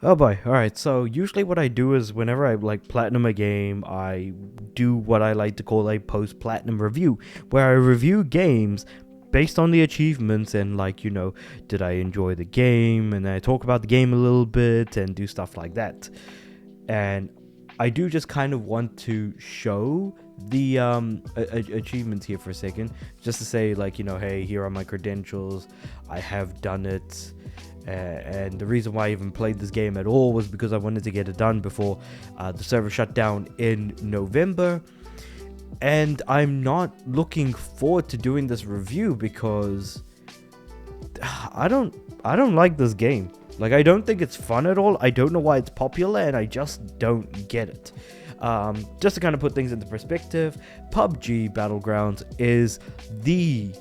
Oh boy, alright, so usually what I do is whenever I like platinum a game, I do what I like to call a post-platinum review, where I review games based on the achievements and did I enjoy the game, and I talk about the game a little bit and do stuff like that. And I do just kind of want to show the achievements here for a second, just to say hey, here are my credentials, I have done it. And the reason why I even played this game at all was because I wanted to get it done before the server shut down in November. And I'm not looking forward to doing this review because I don't like this game. Like, I don't think it's fun at all. I don't know why it's popular, and I just don't get it. Just to kind of put things into perspective, PUBG Battlegrounds is the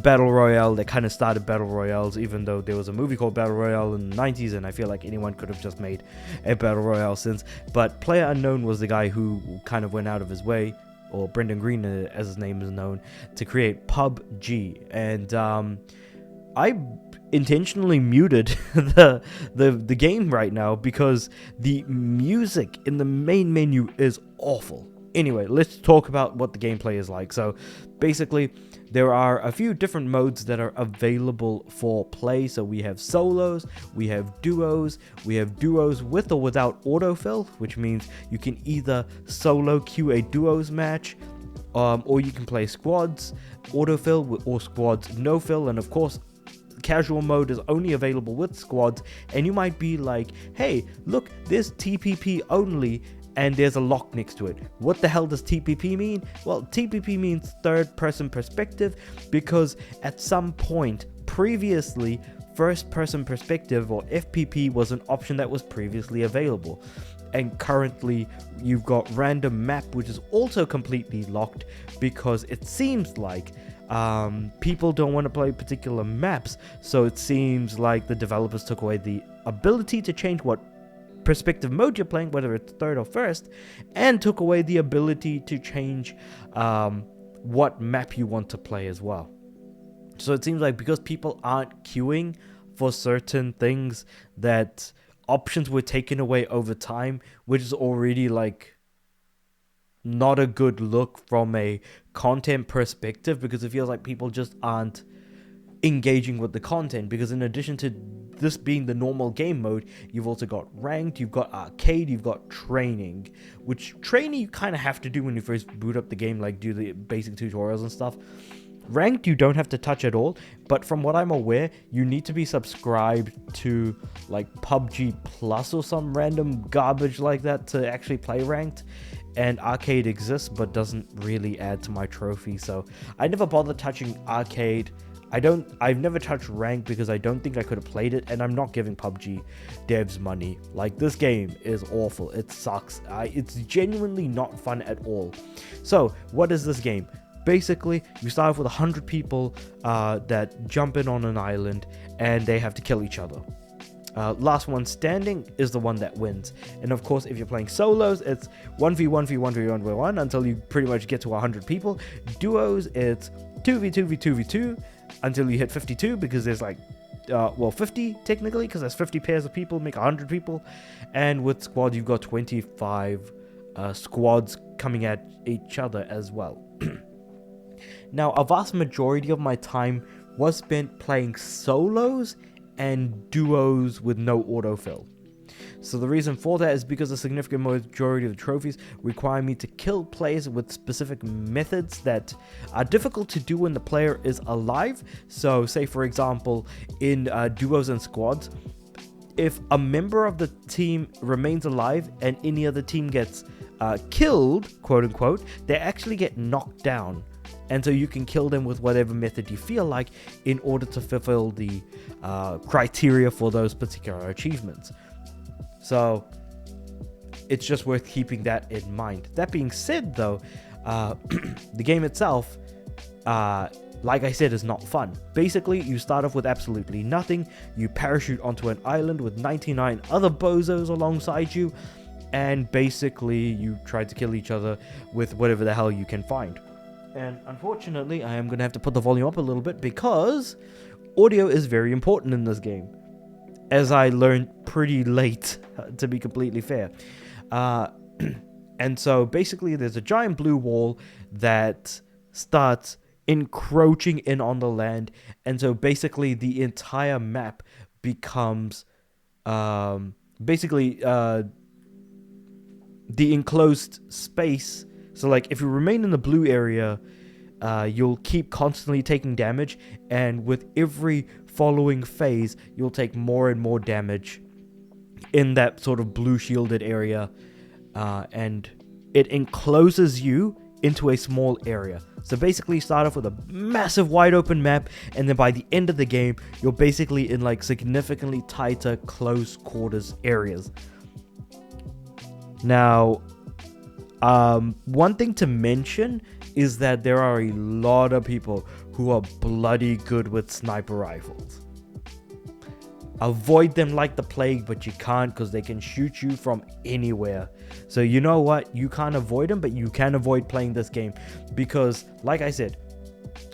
battle royale that kind of started battle royales, even though there was a movie called Battle Royale in the 90s, and I feel like anyone could have just made a battle royale since. But PlayerUnknown was the guy who kind of went out of his way, or Brendan Green as his name is known, to create PUBG. And I intentionally muted the game right now because the music in the main menu is awful. Anyway, let's talk about what the gameplay is like. So basically, there are a few different modes that are available for play. So we have solos, we have duos with or without autofill, which means you can either solo queue a duos match, or you can play squads, autofill, or squads no fill. And of course, casual mode is only available with squads. And you might be like, hey, look, there's TPP only, and there's a lock next to it. What the hell does TPP mean? Well, TPP means third person perspective, because at some point previously, first person perspective or FPP was an option that was previously available. And currently you've got random map, which is also completely locked, because it seems like people don't want to play particular maps. So it seems like the developers took away the ability to change what perspective mode you're playing, whether it's third or first, and took away the ability to change what map you want to play as well. So it seems like because people aren't queuing for certain things, that options were taken away over time, which is already like not a good look from a content perspective, because it feels like people just aren't engaging with the content. Because in addition to this being the normal game mode, you've also got ranked, you've got arcade, you've got training, which training you kind of have to do when you first boot up the game, like do the basic tutorials and stuff. Ranked you don't have to touch at all, but from what I'm aware, you need to be subscribed to like PUBG Plus or some random garbage like that to actually play ranked. And arcade exists but doesn't really add to my trophy, so I never bothered touching arcade. I've never touched rank because I don't think I could have played it, and I'm not giving PUBG devs money. Like, this game is awful. It sucks. It's genuinely not fun at all. So what is this game? Basically, you start off with 100 people that jump in on an island, and they have to kill each other. Last one standing is the one that wins. And of course, if you're playing solos, it's 1v1v1v1v1 until you pretty much get to 100 people. Duos, it's 2v2v2v2 until you hit 52, because there's 50 technically, because there's 50 pairs of people make 100 people. And with squad, you've got 25 squads coming at each other as well. Now, a vast majority of my time was spent playing solos and duos with no autofill. So the reason for that is because a significant majority of the trophies require me to kill players with specific methods that are difficult to do when the player is alive. So say, for example, in duos and squads, if a member of the team remains alive and any other team gets killed, quote unquote, they actually get knocked down. And so you can kill them with whatever method you feel like in order to fulfill the criteria for those particular achievements. So it's just worth keeping that in mind. That being said, though, the game itself, like I said, is not fun. Basically, you start off with absolutely nothing. You parachute onto an island with 99 other bozos alongside you. And basically, you try to kill each other with whatever the hell you can find. And unfortunately, I am going to have to put the volume up a little bit because audio is very important in this game. as I learned pretty late, to be completely fair. And so basically there's a giant blue wall that starts encroaching in on the land, and so basically the entire map becomes basically the enclosed space. So like if you remain in the blue area, you'll keep constantly taking damage, and with every following phase you'll take more and more damage in that sort of blue shielded area, and it encloses you into a small area. So basically you start off with a massive wide open map, and then by the end of the game you're basically in like significantly tighter close quarters areas. Now one thing to mention is that there are a lot of people who are bloody good with sniper rifles. Avoid them like the plague, but you can't, because they can shoot you from anywhere. So you know what? You can't avoid them, but you can avoid playing this game, because like I said,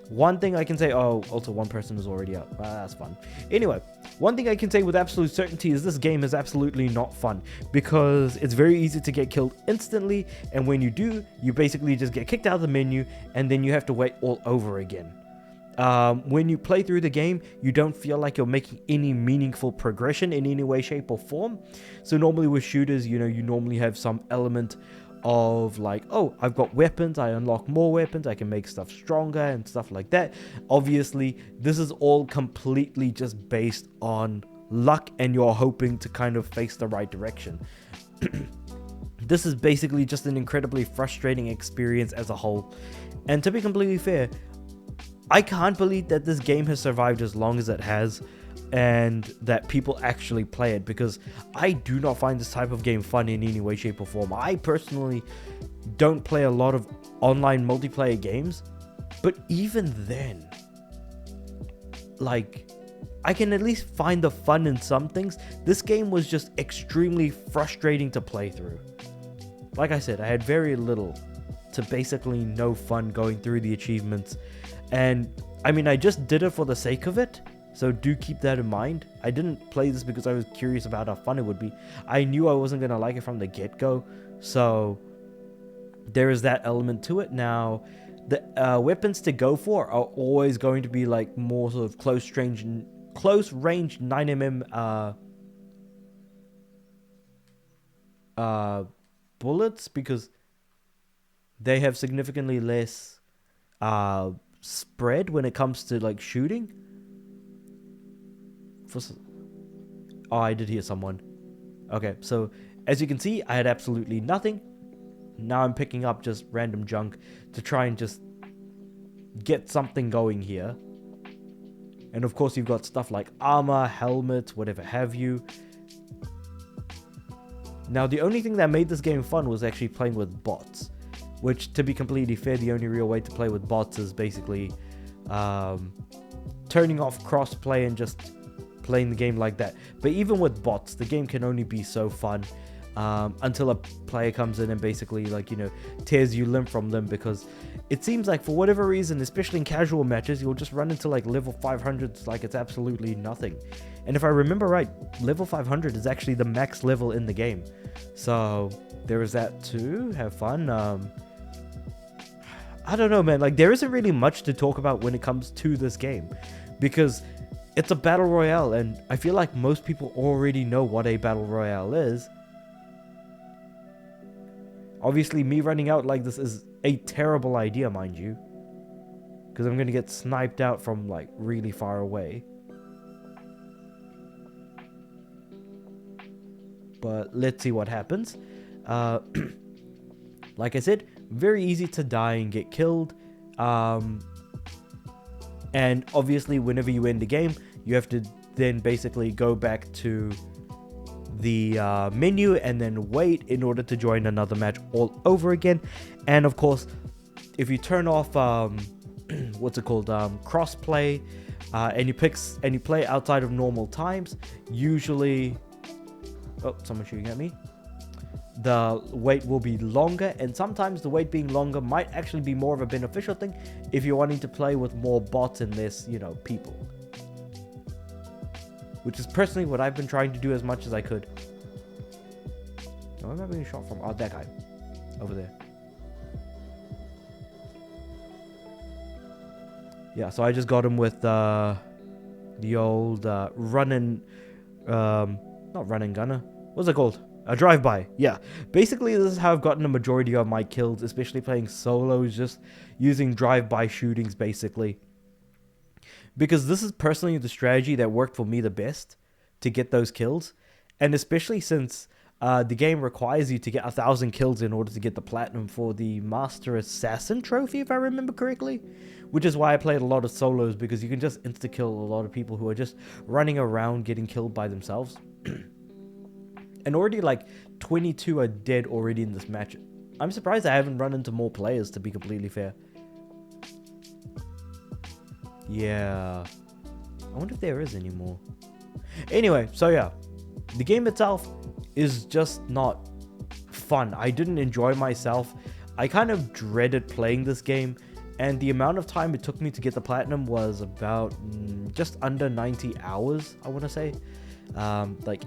one thing I can say, oh, also one person is already out. That's fun. Anyway, one thing I can say with absolute certainty is this game is absolutely not fun, because it's very easy to get killed instantly, and when you do, you basically just get kicked out of the menu, and then you have to wait all over again. When you play through the game, you don't feel like you're making any meaningful progression in any way, shape, or form. So normally with shooters, you know, you normally have some element of like, oh, I've got weapons, I unlock more weapons, I can make stuff stronger and stuff like that. Obviously, this is all completely just based on luck, and you're hoping to kind of face the right direction. This is basically just an incredibly frustrating experience as a whole. And to be completely fair, I can't believe that this game has survived as long as it has, and that people actually play it, because I do not find this type of game fun in any way, shape, or form. I personally don't play a lot of online multiplayer games, but even then, like, I can at least find the fun in some things. This game was just extremely frustrating to play through. Like I said, I had very little to basically no fun going through the achievements. And I mean, I just did it for the sake of it, so do keep that in mind. I didn't play this because I was curious about how fun it would be. I knew I wasn't going to like it from the get-go, so there is that element to it. Now, the weapons to go for are always going to be like more sort of close range 9mm bullets, because they have significantly less spread when it comes to like shooting. Oh, I did hear someone. Okay, so as you can see, I had absolutely nothing. Now I'm picking up just random junk to try and just get something going here. And of course you've got stuff like armor, helmets, whatever have you. Now the only thing that made this game fun was actually playing with bots, which, to be completely fair, the only real way to play with bots is basically turning off crossplay and just playing the game like that. But even with bots, the game can only be so fun until a player comes in and basically, like, you know, tears you limb from them, because it seems like for whatever reason, especially in casual matches, you'll just run into like level 500s like it's absolutely nothing. And if I remember right, level 500 is actually the max level in the game. So there is that too. Have fun. I don't know, man. Like, there isn't really much to talk about when it comes to this game, because it's a battle royale, and I feel like most people already know what a battle royale is. Obviously, me running out like this is a terrible idea, mind you, because I'm going to get sniped out from like really far away. But let's see what happens. Like I said, very easy to die and get killed. And obviously, whenever you end the game, you have to then basically go back to the menu and then wait in order to join another match all over again. And of course, if you turn off what's it called, crossplay, and you play outside of normal times, usually, oh, someone's shooting at me, the wait will be longer, and sometimes the wait being longer might actually be more of a beneficial thing if you're wanting to play with more bots and less, you know, people. which is personally what I've been trying to do as much as I could. Where am I being shot from? Oh, that guy over there. Yeah, so I just got him with the old running, not running gunner. What's it called? A drive-by. Yeah. Basically, this is how I've gotten a majority of my kills, especially playing solos, just using drive-by shootings, basically. Because this is personally the strategy that worked for me the best to get those kills. And especially since the game requires you to get 1,000 kills in order to get the platinum for the Master Assassin trophy, if I remember correctly. Which is why I played a lot of solos, because you can just insta-kill a lot of people who are just running around getting killed by themselves. And already like 22 are dead already in this match. I'm surprised I haven't run into more players, to be completely fair. Yeah. I wonder if there is any more. Anyway, so yeah. The game itself is just not fun. I didn't enjoy myself. I kind of dreaded playing this game. And the amount of time it took me to get the platinum was about just under 90 hours, I want to say. Like,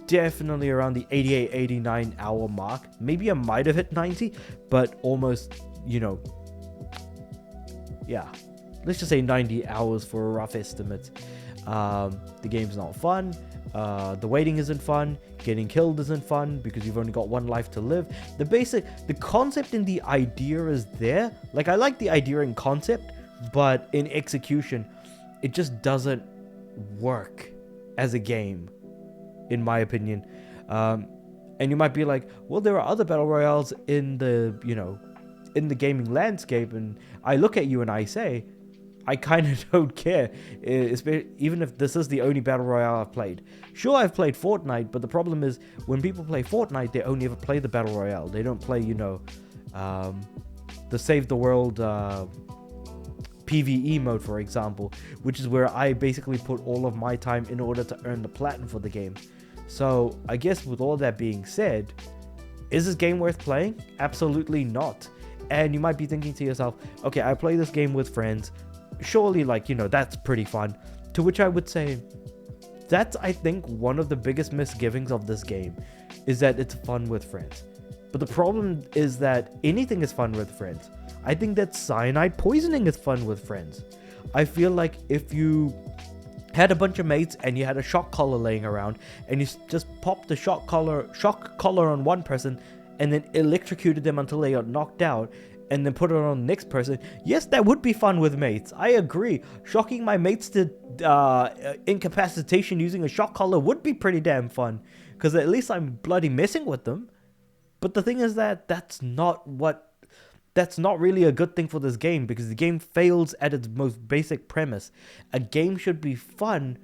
definitely around the 88, 89 hour mark. Maybe I might have hit 90, but almost, you know, yeah. Let's just say 90 hours for a rough estimate. The game's not fun. The waiting isn't fun. Getting killed isn't fun because you've only got one life to live. The concept and the idea is there. Like, I like the idea and concept, but in execution, it just doesn't work as a game, in my opinion. And you might be like, well, there are other battle royales in the, you know, in the gaming landscape, and I look at you and I say, I kind of don't care, even if this is the only battle royale I've played. Sure, I've played Fortnite, but the problem is when people play Fortnite, they only ever play the battle royale. They don't play, you know, the Save the World PvE mode, for example, which is where I basically put all of my time in order to earn the platinum for the game. So I guess with all that being said, is this game worth playing? Absolutely not. And you might be thinking to yourself, okay, I play this game with friends. Surely, like, you know, that's pretty fun. To which I would say, that's, I think, one of the biggest misgivings of this game, is that it's fun with friends. But the problem is that anything is fun with friends. I think that cyanide poisoning is fun with friends. I feel like if you had a bunch of mates and you had a shock collar laying around and you just popped the shock collar on one person and then electrocuted them until they got knocked out, and then put it on the next person, yes, that would be fun with mates. I agree. Shocking my mates to incapacitation using a shock collar would be pretty damn fun, because at least I'm bloody messing with them. But the thing is that that's not really a good thing for this game, because the game fails at its most basic premise. A game should be fun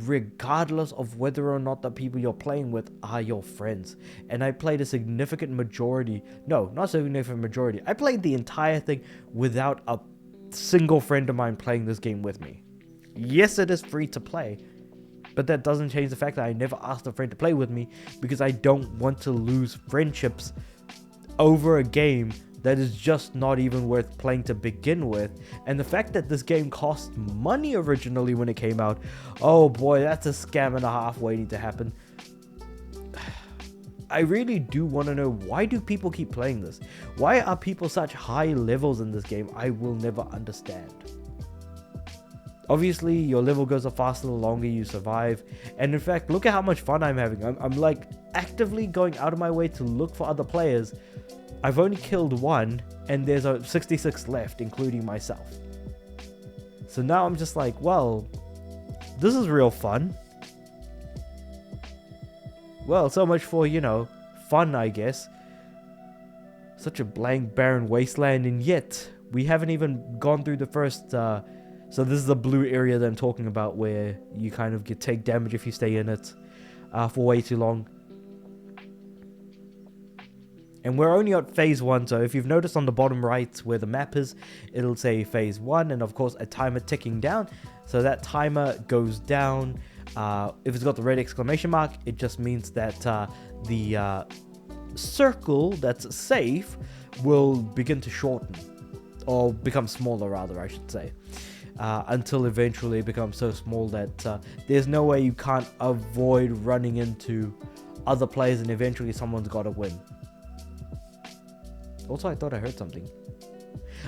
regardless of whether or not the people you're playing with are your friends. And I played a significant majority, no, not significant majority, I played the entire thing without a single friend of mine playing this game with me. Yes, it is free to play, but that doesn't change the fact that I never asked a friend to play with me, because I don't want to lose friendships over a game that is just not even worth playing to begin with. And the fact that this game cost money originally when it came out, oh boy, that's a scam and a half waiting to happen. I really do want to know, why do people keep playing this? Why are people such high levels in this game? I will never understand. Obviously, your level goes up faster the longer you survive. And in fact, look at how much fun I'm having. I'm like actively going out of my way to look for other players. I've only killed one, and there's a 66 left, including myself. So now I'm just like, well, this is real fun. Well, so much for, you know, fun, I guess. Such a blank, barren wasteland, and yet we haven't even gone through the first... So this is the blue area that I'm talking about, where you kind of take damage if you stay in it for way too long. And we're only at phase 1, so if you've noticed on the bottom right where the map is, it'll say phase 1, and of course a timer ticking down. So that timer goes down. If it's got the red exclamation mark, it just means that the circle that's safe will begin to shorten, or become smaller rather, I should say. until eventually it becomes so small that there's no way you can't avoid running into other players, and eventually someone's got to win. Also, I thought I heard something.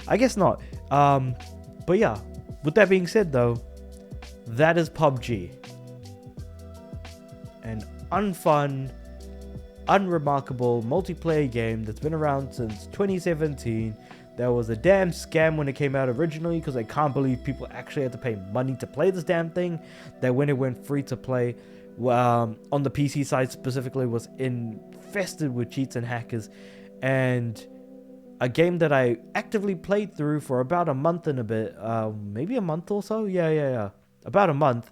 I guess not. But yeah, with that being said though, that is PUBG. An unfun, unremarkable multiplayer game that's been around since 2017. There was a damn scam when it came out originally, because I can't believe people actually had to pay money to play this damn thing. That when it went free to play, on the PC side specifically, was infested with cheats and hackers. And a game that I actively played through for about a month and a bit, maybe a month or so, yeah, about a month,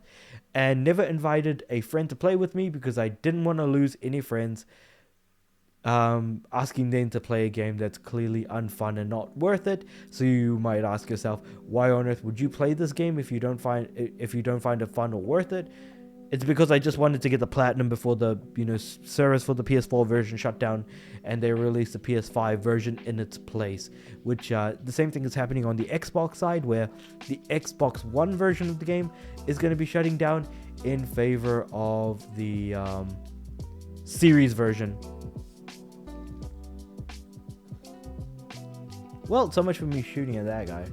and never invited a friend to play with me because I didn't want to lose any friends, asking them to play a game that's clearly unfun and not worth it. So you might ask yourself, why on earth would you play this game if you don't find it fun or worth it? It's because I just wanted to get the platinum before the service for the PS4 version shut down, and they released the PS5 version in its place. Which the same thing is happening on the Xbox side, where the Xbox One version of the game is going to be shutting down in favor of the Series version. Well, so much for me shooting at that guy.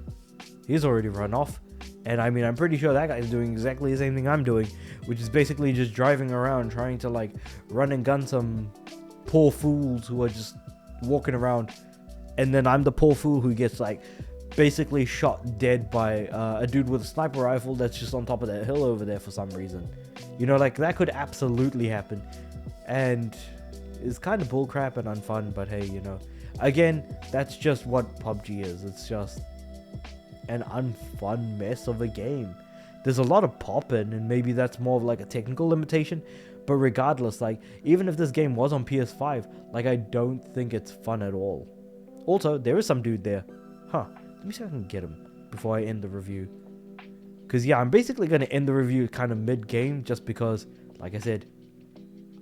He's already run off. And I mean, I'm pretty sure that guy's doing exactly the same thing I'm doing, which is basically just driving around trying to like run and gun some poor fools who are just walking around. And then I'm the poor fool who gets like basically shot dead by a dude with a sniper rifle that's just on top of that hill over there for some reason. Like that could absolutely happen. And it's kind of bullcrap and unfun, but hey, again, that's just what PUBG is. It's just an unfun mess of a game. There's a lot of popping, and maybe that's more of like a technical limitation, but regardless, like even if this game was on PS5, like I don't think it's fun at all. Also, there is some dude there. Let me see if I can get him before I end the review, because yeah, I'm basically going to end the review kind of mid-game, just because, like I said,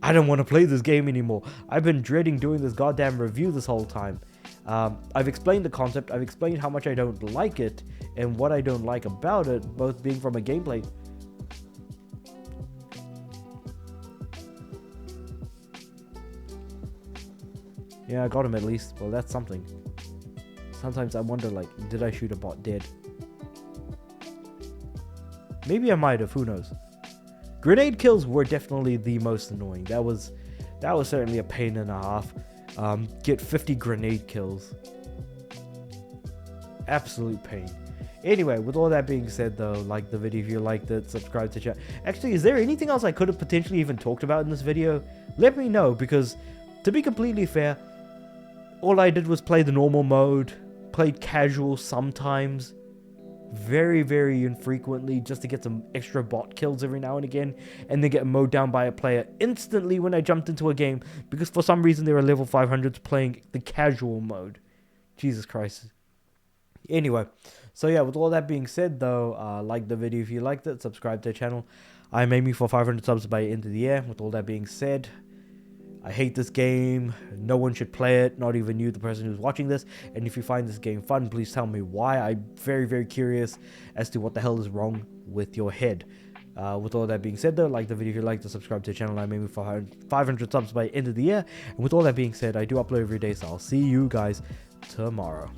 I don't want to play this game anymore. I've been dreading doing this goddamn review this whole time. I've explained the concept, I've explained how much I don't like it, and what I don't like about it, both being from a gameplay. Yeah, I got him at least. Well, that's something. Sometimes I wonder, like, did I shoot a bot dead? Maybe I might have, who knows. Grenade kills were definitely the most annoying. That was certainly a pain and a half. Get 50 grenade kills. Absolute pain. Anyway, with all that being said though, like the video if you liked it, subscribe to the channel. Actually, is there anything else I could have potentially even talked about in this video? Let me know, because to be completely fair, all I did was play the normal mode, played casual sometimes, very, very infrequently, just to get some extra bot kills every now and again, and then get mowed down by a player instantly when I jumped into a game, because for some reason there are level 500s playing the casual mode. Jesus Christ. Anyway, so yeah, with all that being said though, like the video if you liked it, subscribe to the channel. I'm aiming for 500 subs by the end of the year. With all that being said, I hate this game. No one should play it, not even you, the person who's watching this. And if you find this game fun, please tell me why. I'm very, very curious as to what the hell is wrong with your head. With all that being said though, like the video if you like to, subscribe to the channel. I'm aiming for 500 subs by the end of the year. And with all that being said, I do upload every day, so I'll see you guys tomorrow.